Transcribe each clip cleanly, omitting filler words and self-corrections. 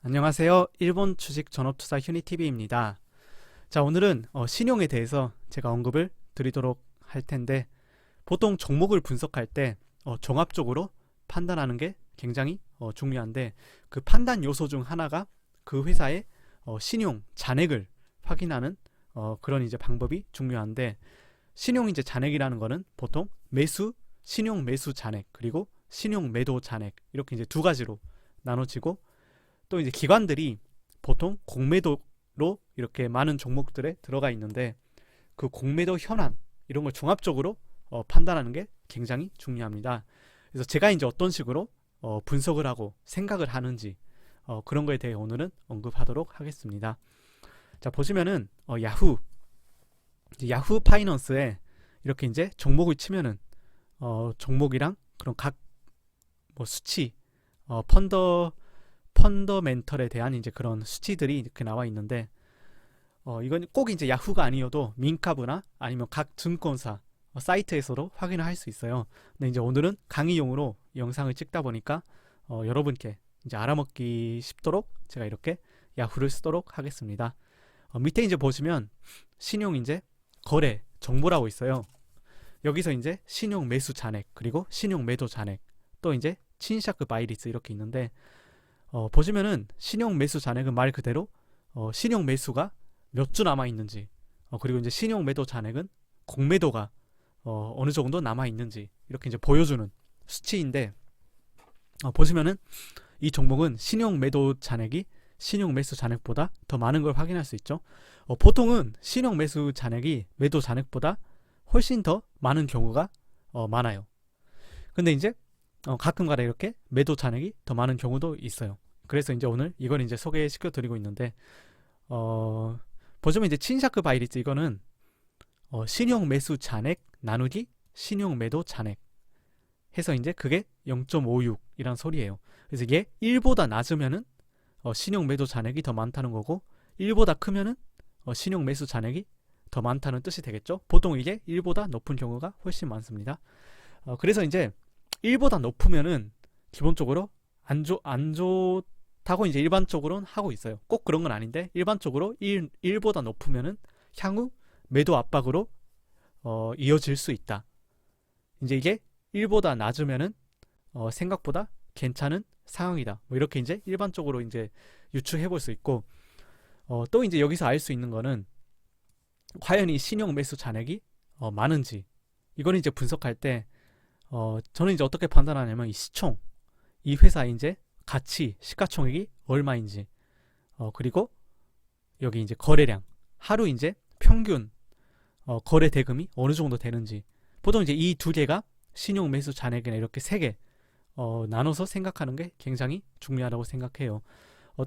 안녕하세요. 일본 주식 전업투자 휴니TV입니다. 자, 오늘은 신용에 대해서 제가 언급을 드리도록 할 텐데, 보통 종목을 분석할 때 종합적으로 판단하는 게 굉장히 중요한데, 그 판단 요소 중 하나가 그 회사의 신용 잔액을 확인하는 그런 이제 방법이 중요한데, 신용 이제 잔액이라는 거는 보통 매수, 신용 매수 잔액, 그리고 신용 매도 잔액, 이렇게 이제 두 가지로 나눠지고, 또 이제 기관들이 보통 공매도로 이렇게 많은 종목들에 들어가 있는데, 그 공매도 현황 이런 걸 종합적으로 판단하는 게 굉장히 중요합니다. 그래서 제가 이제 어떤 식으로 분석을 하고 생각을 하는지 그런 거에 대해 오늘은 언급하도록 하겠습니다. 자, 보시면은 야후 파이낸스에 이렇게 이제 종목을 치면은 종목이랑 그런 각 뭐 수치 펀더멘털에 대한 이제 그런 수치들이 이렇게 나와 있는데, 이건 꼭 이제 야후가 아니어도 민카브나 아니면 각 증권사 사이트에서도 확인을 할 수 있어요. 근데 이제 오늘은 강의용으로 영상을 찍다 보니까 여러분께 이제 알아먹기 쉽도록 제가 이렇게 야후를 쓰도록 하겠습니다. 밑에 이제 보시면 신용 이제 거래 정보라고 있어요. 여기서 이제 신용 매수 잔액, 그리고 신용 매도 잔액, 또 이제 친샤크 바이리스 이렇게 있는데, 보시면은 신용 매수 잔액은 말 그대로 신용 매수가 몇 주 남아 있는지, 그리고 이제 신용 매도 잔액은 공매도가 어느 정도 남아 있는지 이렇게 이제 보여주는 수치인데, 보시면은 이 종목은 신용 매도 잔액이 신용 매수 잔액보다 더 많은 걸 확인할 수 있죠. 보통은 신용 매수 잔액이 매도 잔액보다 훨씬 더 많은 경우가 많아요. 근데 이제 가끔가다 이렇게 매도 잔액이 더 많은 경우도 있어요. 그래서 이제 오늘 이걸 이제 소개시켜 드리고 있는데, 보시면 이제 친샤크 바이리스, 이거는 신용 매수 잔액 나누기 신용 매도 잔액 해서 이제 그게 0.56이란 소리예요. 그래서 이게 1보다 낮으면은 신용 매도 잔액이 더 많다는 거고, 1보다 크면은 신용 매수 잔액이 더 많다는 뜻이 되겠죠. 보통 이게 1보다 높은 경우가 훨씬 많습니다. 그래서 이제 1보다 높으면은 기본적으로 안 좋다고 이제 일반적으로는 하고 있어요. 꼭 그런 건 아닌데, 일반적으로 1보다 높으면은 향후 매도 압박으로 이어질 수 있다. 이제 이게 1보다 낮으면은 생각보다 괜찮은 상황이다. 뭐 이렇게 이제 일반적으로 이제 유추해 볼 수 있고, 또 이제 여기서 알 수 있는 거는 과연 이 신용 매수 잔액이 많은지, 이걸 이제 분석할 때 저는 이제 어떻게 판단하냐면, 이 시총, 이 회사 이제 가치, 시가총액이 얼마인지, 그리고 여기 이제 거래량, 하루 이제 평균 거래 대금이 어느 정도 되는지, 보통 이제 이 두 개가 신용 매수 잔액이나 이렇게 세 개 나눠서 생각하는 게 굉장히 중요하다고 생각해요.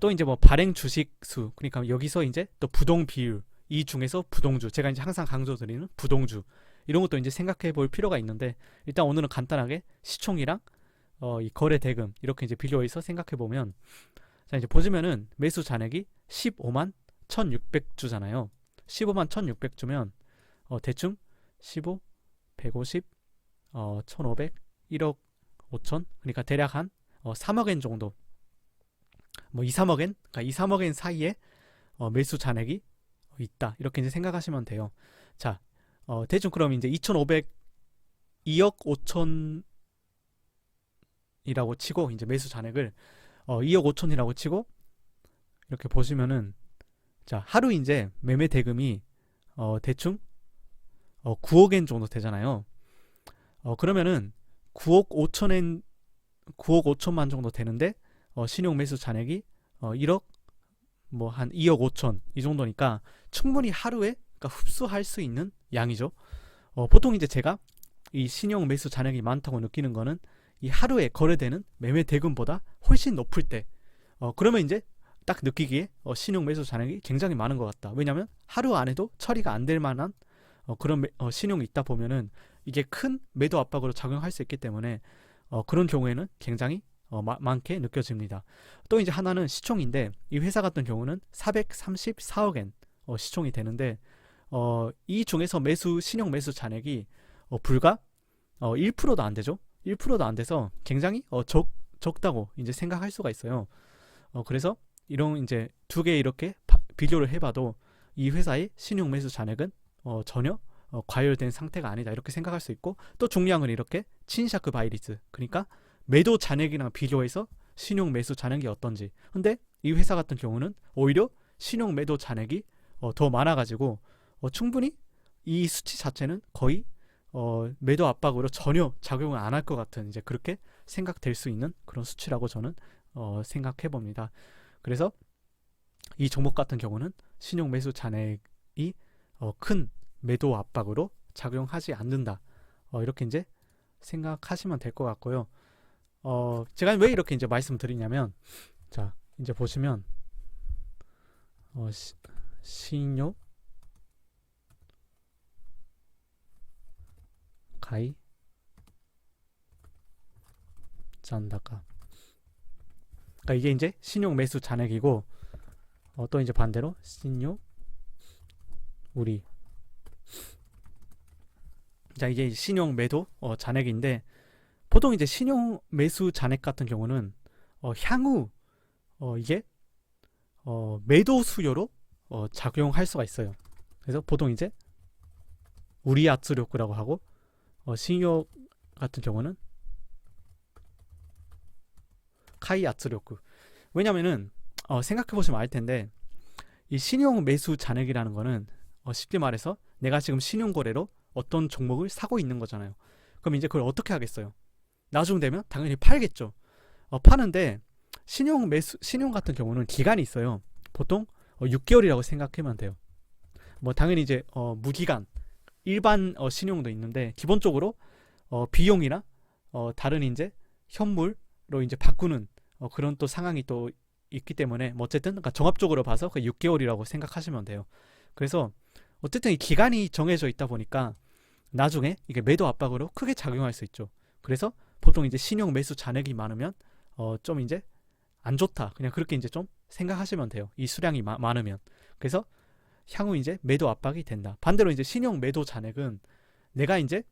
또 이제 뭐 발행 주식 수, 그러니까 여기서 이제 또 부동 비율, 이 중에서 부동주, 제가 이제 항상 강조드리는 부동주, 이런 것도 이제 생각해 볼 필요가 있는데, 일단 오늘은 간단하게 시총이랑 이 거래 대금 이렇게 이제 비교해서 생각해 보면, 자, 이제 보시면은 매수 잔액이 15만 1600주잖아요. 15만 1600주면 대충 15, 150, 1500, 1억 5천, 그러니까 대략 한 3억엔 정도, 뭐 2, 3억엔, 그러니까 2, 3억엔 사이에 매수 잔액이 있다, 이렇게 이제 생각하시면 돼요. 자, 대충 그럼 이제 2,500, 2억 5천이라고 치고, 이제 매수 잔액을 2억 5천이라고 치고, 이렇게 보시면은, 자, 하루 이제 매매 대금이 대충 9억엔 정도 되잖아요. 그러면은 9억 5천엔 9억 5천만 정도 되는데, 신용 매수 잔액이 1억, 뭐 한 2억 5천 이 정도니까 충분히 하루에, 그러니까 흡수할 수 있는 양이죠. 보통 이제 제가 이 신용 매수 잔액이 많다고 느끼는 거는 이 하루에 거래되는 매매 대금보다 훨씬 높을 때, 그러면 이제 딱 느끼기에 신용 매수 잔액이 굉장히 많은 것 같다. 왜냐하면 하루 안에도 처리가 안 될 만한 그런 신용이 있다 보면은 이게 큰 매도 압박으로 작용할 수 있기 때문에 그런 경우에는 굉장히 많게 느껴집니다. 또 이제 하나는 시총인데, 이 회사 같은 경우는 434억엔 시총이 되는데, 이 중에서 신용 매수 잔액이 불과 1%도 안 되죠. 1%도 안 돼서 굉장히 적다고 이제 생각할 수가 있어요. 그래서 이런 이제 두 개 이렇게 비교를 해봐도 이 회사의 신용 매수 잔액은 전혀 과열된 상태가 아니다 이렇게 생각할 수 있고, 또 중요한 건 이렇게 친샤크 바이리스, 그러니까 매도 잔액이랑 비교해서 신용 매수 잔액이 어떤지. 근데 이 회사 같은 경우는 오히려 신용 매도 잔액이 더 많아가지고 충분히 이 수치 자체는 거의 매도 압박으로 전혀 작용을 안 할 것 같은, 이제 그렇게 생각될 수 있는 그런 수치라고 저는 생각해 봅니다. 그래서 이 종목 같은 경우는 신용 매수 잔액이 큰 매도 압박으로 작용하지 않는다, 이렇게 이제 생각하시면 될 것 같고요. 제가 왜 이렇게 이제 말씀드리냐면, 자 이제 보시면 신용 가이 잔다가, 그러니까 이게 이제 신용 매수 잔액이고, 또 이제 반대로 신용 우리, 자 이게 신용 매도 잔액인데, 보통 이제 신용 매수 잔액 같은 경우는 향후 이게 매도 수요로 작용할 수가 있어요. 그래서 보통 이제 우리 압수력이라고 하고, 신용 같은 경우는 카이 압수력. 왜냐면은 생각해보시면 알 텐데, 이 신용 매수 잔액이라는 거는 쉽게 말해서 내가 지금 신용 거래로 어떤 종목을 사고 있는 거잖아요. 그럼 이제 그걸 어떻게 하겠어요? 나중 되면 당연히 팔겠죠. 파는데 신용 같은 경우는 기간이 있어요. 보통 6개월이라고 생각하면 돼요. 뭐 당연히 이제 무기간 일반 신용도 있는데, 기본적으로 비용이나 다른 이제 현물로 이제 바꾸는 그런 또 상황이 또 있기 때문에, 뭐 어쨌든 그러니까 종합적으로 봐서 6개월이라고 생각하시면 돼요. 그래서 어쨌든 이 기간이 정해져 있다 보니까 나중에 이게 매도 압박으로 크게 작용할 수 있죠. 그래서 보통 이제 신용 매수 잔액이 많으면 좀 이제 안 좋다, 그냥 그렇게 이제 좀 생각하시면 돼요. 이 수량이 많으면. 그래서 향후 이제 매도 압박이 된다. 반대로 이제 신용 매도 잔액은 내가 이제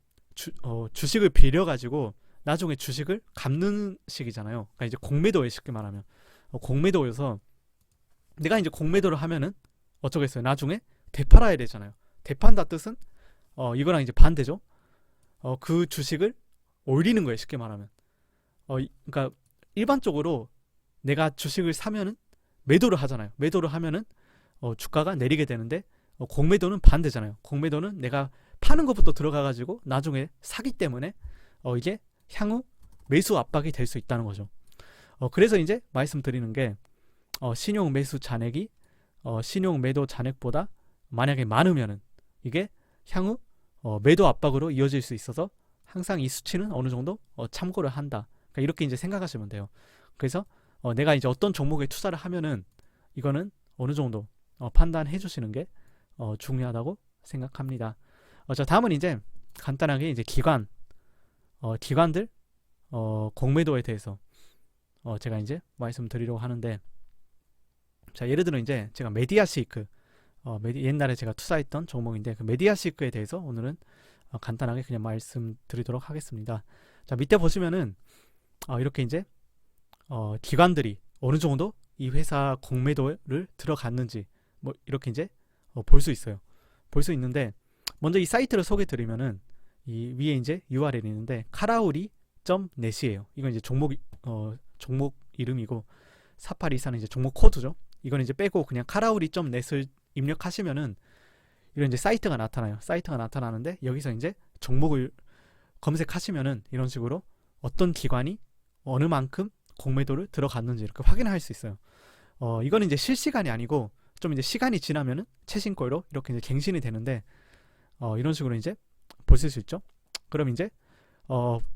주식을 빌려 가지고 나중에 주식을 갚는 식이잖아요. 그러니까 이제 공매도에 쉽게 말하면 공매도여서, 내가 이제 공매도를 하면은 어쩌겠어요. 나중에 되팔아야 되잖아요. 되판다 뜻은 이거랑 이제 반대죠. 그 주식을 올리는 거예요. 쉽게 말하면. 그러니까 일반적으로 내가 주식을 사면은 매도를 하잖아요. 매도를 하면은 주가가 내리게 되는데, 공매도는 반대잖아요. 공매도는 내가 파는 것부터 들어가가지고 나중에 사기 때문에 이게 향후 매수 압박이 될 수 있다는 거죠. 그래서 이제 말씀드리는 게, 신용 매수 잔액이 신용 매도 잔액보다 만약에 많으면은 이게 향후 매도 압박으로 이어질 수 있어서 항상 이 수치는 어느 정도 참고를 한다. 그러니까 이렇게 이제 생각하시면 돼요. 그래서 내가 이제 어떤 종목에 투자를 하면은 이거는 어느 정도 판단해 주시는 게 중요하다고 생각합니다. 자 다음은 이제 간단하게 이제 기관들 공매도에 대해서 제가 이제 말씀드리려고 하는데, 자 예를 들어 이제 제가 메디아시크, 옛날에 제가 투자했던 종목인데, 그 메디아시크에 대해서 오늘은 간단하게 그냥 말씀드리도록 하겠습니다. 자 밑에 보시면은 이렇게 이제 기관들이 어느 정도 이 회사 공매도를 들어갔는지 뭐 이렇게 이제 볼 수 있어요. 볼 수 있는데, 먼저 이 사이트를 소개 드리면은 이 위에 이제 URL이 있는데 카라우리.net이에요. 이건 이제 종목 이름이고, 4824는 이제 종목 코드죠. 이건 이제 빼고 그냥 카라우리.net을 입력하시면은 이런 이제 사이트가 나타나요. 사이트가 나타나는데, 여기서 이제 종목을 검색하시면은 이런 식으로 어떤 기관이 어느 만큼 공매도를 들어갔는지 이렇게 확인할 수 있어요. 이거는 이제 실시간이 아니고 좀 이제 시간이 지나면은 최신 거로 이렇게 이제 갱신이 되는데, 이런 식으로 이제 보실 수 있죠. 그럼 이제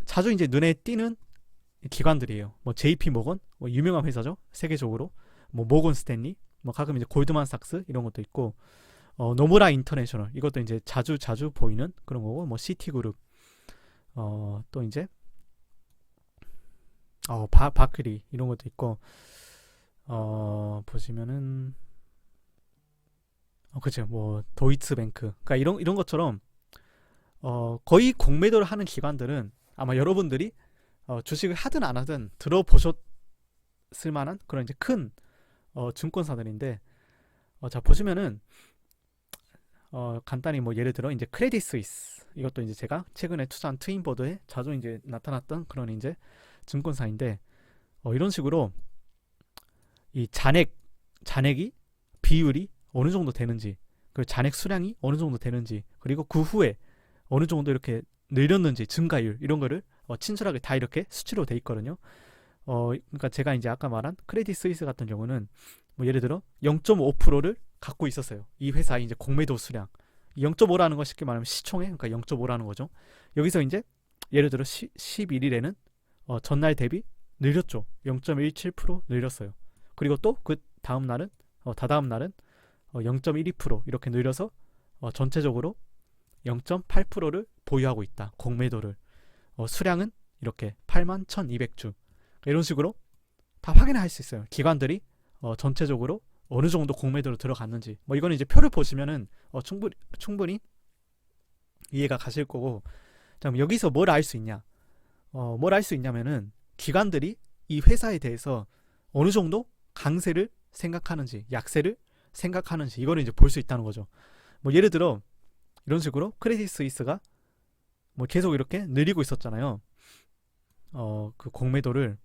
자주 이제 눈에 띄는 기관들이에요. 뭐 JP 모건, 뭐 유명한 회사죠. 세계적으로. 뭐 모건 스탠리, 뭐 가끔 이제 골드만삭스 이런 것도 있고, 노무라 인터내셔널, 이것도 이제 자주 보이는 그런 거고, 뭐 시티그룹, 또 이제 바크리 이런 것도 있고, 보시면은 그죠, 뭐 도이츠뱅크, 그러니까 이런 것처럼 거의 공매도를 하는 기관들은 아마 여러분들이 주식을 하든 안 하든 들어보셨을 만한 그런 이제 큰 증권사들인데 자 보시면은 간단히 뭐 예를 들어 이제 크레딧 스위스 이것도 이제 제가 최근에 투자한 트윈보드에 자주 이제 나타났던 그런 이제 증권사인데 이런 식으로 이 잔액이 비율이 어느 정도 되는지 그 잔액 수량이 어느 정도 되는지 그리고 그 후에 어느 정도 이렇게 늘렸는지 증가율 이런 거를 친절하게 다 이렇게 수치로 돼 있거든요. 그러니까 제가 이제 아까 말한 크레딧 스위스 같은 경우는 뭐 예를 들어 0.5%를 갖고 있었어요. 이 회사의 이제 공매도 수량. 0.5라는 건 쉽게 말하면 시총에 그러니까 0.5라는 거죠. 여기서 이제 예를 들어 11일에는 전날 대비 늘렸죠. 0.17% 늘렸어요. 그리고 또 그 다음 날은 다다음 날은 0.12% 이렇게 늘려서 전체적으로 0.8%를 보유하고 있다. 공매도를. 수량은 이렇게 81,200주. 이런 식으로 다 확인할 수 있어요. 기관들이 전체적으로 어느 정도 공매도로 들어갔는지. 뭐 이거는 이제 표를 보시면은 충분히 이해가 가실 거고. 자, 그럼 여기서 뭘 알 수 있냐? 뭘 알 수 있냐면은 기관들이 이 회사에 대해서 어느 정도 강세를 생각하는지, 약세를 생각하는지 이거를 이제 볼 수 있다는 거죠. 뭐 예를 들어 이런 식으로 크레딧 스위스가 뭐 계속 이렇게 늘리고 있었잖아요. 그 공매도를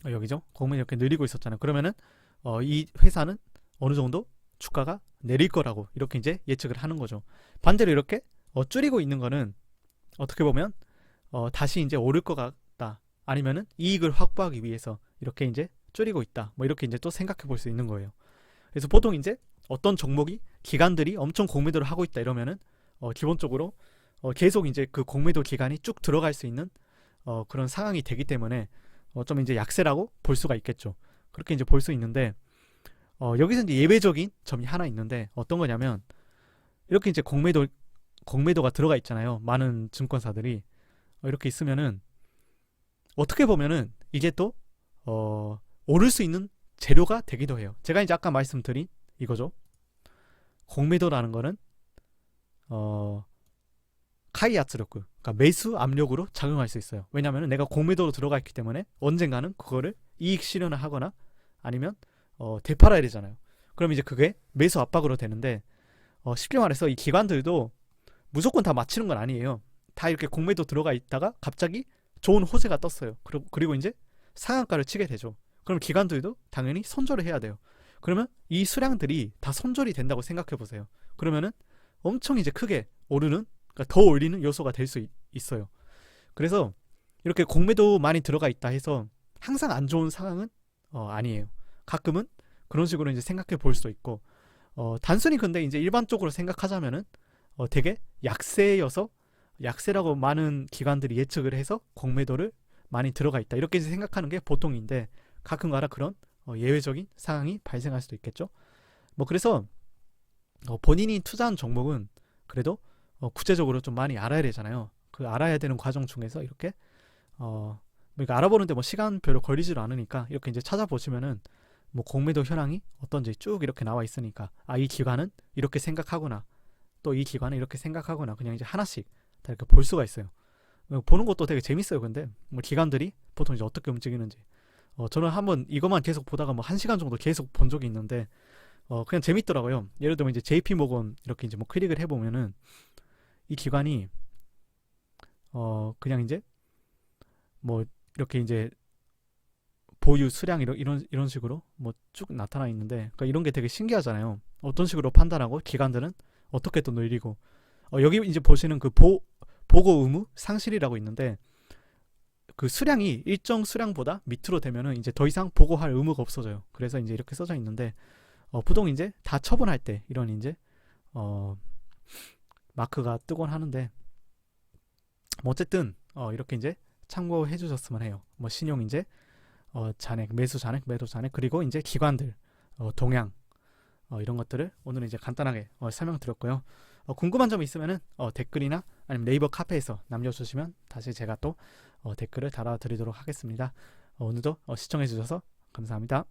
여기죠. 공매도 이렇게 늘리고 있었잖아요. 그러면은 이 회사는 어느 정도 주가가 내릴 거라고 이렇게 이제 예측을 하는 거죠. 반대로 이렇게 줄이고 있는 거는 어떻게 보면 다시 이제 오를 것 같다. 아니면은 이익을 확보하기 위해서 이렇게 이제 줄이고 있다. 뭐 이렇게 이제 또 생각해 볼 수 있는 거예요. 그래서 보통 이제 어떤 종목이 기관들이 엄청 공매도를 하고 있다 이러면은 기본적으로 계속 이제 그 공매도 기간이 쭉 들어갈 수 있는 그런 상황이 되기 때문에 좀 이제 약세라고 볼 수가 있겠죠. 그렇게 이제 볼 수 있는데 여기서 이제 예외적인 점이 하나 있는데 어떤 거냐면 이렇게 이제 공매도가 들어가 있잖아요. 많은 증권사들이 이렇게 있으면은 어떻게 보면은 이게 또 오를 수 있는 재료가 되기도 해요. 제가 이제 아까 말씀드린 이거죠. 공매도라는 거는 카이圧力, 그러니까 매수 압력으로 작용할 수 있어요. 왜냐하면 내가 공매도로 들어가 있기 때문에 언젠가는 그거를 이익 실현을 하거나 아니면 되팔아야 되잖아요. 그럼 이제 그게 매수 압박으로 되는데 쉽게 말해서 이 기관들도 무조건 다 맞히는 건 아니에요. 다 이렇게 공매도 들어가 있다가 갑자기 좋은 호재가 떴어요. 그리고 이제 상한가를 치게 되죠. 그럼 기관들도 당연히 손절을 해야 돼요. 그러면 이 수량들이 다 손절이 된다고 생각해 보세요. 그러면은 엄청 이제 크게 오르는, 그러니까 더 올리는 요소가 될 수 있어요. 그래서 이렇게 공매도 많이 들어가 있다 해서 항상 안 좋은 상황은 아니에요. 가끔은 그런 식으로 이제 생각해 볼 수도 있고, 단순히 근데 이제 일반적으로 생각하자면은 되게 약세라고 많은 기관들이 예측을 해서 공매도를 많이 들어가 있다 이렇게 생각하는 게 보통인데 가끔가다 그런 예외적인 상황이 발생할 수도 있겠죠. 뭐 그래서 본인이 투자한 종목은 그래도 구체적으로 좀 많이 알아야 되잖아요. 그 알아야 되는 과정 중에서 이렇게 그러니까 알아보는데 뭐 시간 별로 걸리지도 않으니까 이렇게 이제 찾아보시면은 뭐 공매도 현황이 어떤지 쭉 이렇게 나와 있으니까 이 기관은 이렇게 생각하구나, 또 이 기관은 이렇게 생각하구나, 그냥 이제 하나씩 다 이렇게 볼 수가 있어요. 보는 것도 되게 재밌어요. 근데 뭐 기관들이 보통 이제 어떻게 움직이는지 저는 한번 이것만 계속 보다가 뭐 1시간 정도 계속 본 적이 있는데 그냥 재밌더라고요. 예를 들면 이제 JP 모건 이렇게 이제 뭐 클릭을 해보면은 이 기관이 그냥 이제 뭐 이렇게 이제 보유 수량 이런 식으로 뭐 쭉 나타나 있는데, 그러니까 이런 게 되게 신기하잖아요. 어떤 식으로 판단하고 기관들은 어떻게 또 늘리고 여기 이제 보시는 그 보고 의무 상실이라고 있는데 그 수량이 일정 수량보다 밑으로 되면은 이제 더 이상 보고할 의무가 없어져요. 그래서 이제 이렇게 써져 있는데 보통 이제 다 처분할 때 이런 이제 마크가 뜨곤 하는데 뭐 어쨌든 이렇게 이제 참고해 주셨으면 해요. 뭐 신용 이제 잔액, 매수 잔액, 매도 잔액, 그리고 이제 기관들 동향 이런 것들을 오늘 이제 간단하게 설명드렸고요. 궁금한 점 있으면은 댓글이나 아니면 네이버 카페에서 남겨주시면 다시 제가 또 댓글을 달아드리도록 하겠습니다. 오늘도 시청해 주셔서 감사합니다.